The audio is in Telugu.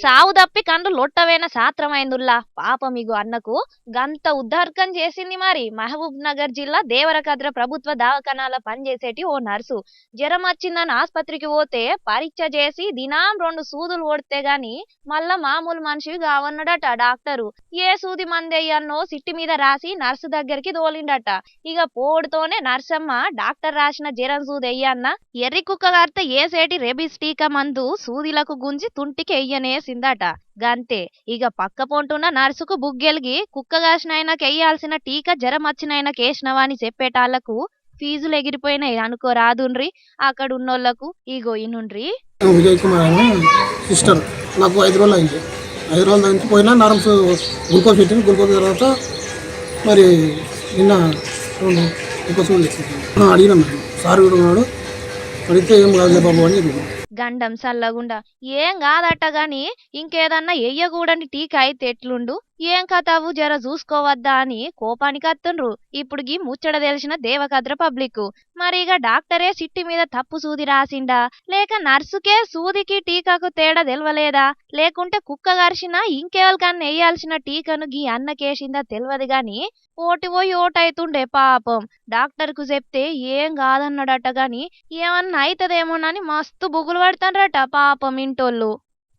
సావు దప్పి కండ్లు లొట్టవైన సాత్రమైందుల్లా పాపం ఇగో అన్నకు గంత ఉద్ధార్కం చేసింది. మరి మహబూబ్ నగర్ జిల్లా దేవరకద్ర ప్రభుత్వ దవాఖానాల పనిచేసేటి ఓ నర్సు జ్వరం వచ్చిందని ఆస్పత్రికి పోతే పరీక్ష చేసి దినాం 2 సూదులు కొడితే గాని మళ్ళా మామూలు మనిషివి కావన్నాడట డాక్టరు. ఏ సూది మందేయన్నో సిట్టి మీద రాసి నర్సు దగ్గరికి తోలిండట. ఇక పోడుతోనే నర్సమ్మ డాక్టర్ రాసిన జ్వరం సూది ఎయ్యన్న ఎర్రి కుక్క గారితే ఏసేటి రెబిస్ టీకా మందు సూదిలకు గుంజి తుంటికి ఎయ్యనేసిందట. గంతే ఇక పక్క పొంటున్న నర్సుకు బుగ్గెలిగి కుక్క కాసినైనాకి ఎయ్యాల్సిన టీకా జ్వరం వచ్చినైనాకి వేసినవా అని చెప్పేటాళ్లకు ఫీజులు ఎగిరిపోయినాయి అనుకోరాదుండ్రి అక్కడున్నోళ్లకు. ఇగో ఇనుండ్రి. విజయ్ కుమార్ అనే సిస్టర్ నాకు 5 రోజులు అయింది. 5 రోజులు దానికి పోయినా నరమ్స్ గ్లూకోజ్ పెట్టింది. గ్లూకోజ్ తర్వాత మరి నిన్న 2 గ్లూకోజ్ తెచ్చింది. అడిగినాం సార్ కూడా ఉన్నాడు. అడిగితే ఏం కాదులే బాబు అని చెప్పి గండం సల్లగుండా ఏం కాదట గాని ఇంకేదన్నా ఎయ్యకూడని టీకా అయితే ఎట్లుండు. ఏం కథవు జర చూసుకోవద్దా అని కోపానికి అత్తుండ్రు ఇప్పుడు గీ ముచ్చట తెలిసిన దేవకద్ర పబ్లిక్. మరిగా డాక్టరే సిట్టి మీద తప్పు సూది రాసిండా లేక నర్సుకే సూదికి టీకాకు తేడా తెలవలేదా లేకుంటే కుక్క గరిసినా ఇంకెవరికన్నా వేయాల్సిన టీకాను గీ అన్నకేసిందా తెలియదు గాని ఓటి పోయి ఓటైతుండే పాపం. డాక్టర్ కు చెప్తే ఏం కాదన్నాడట గాని ఏమన్నా అయితదేమోనని మస్తు బుగులు పడతాండ్రట పాపం ఇంటోళ్ళు.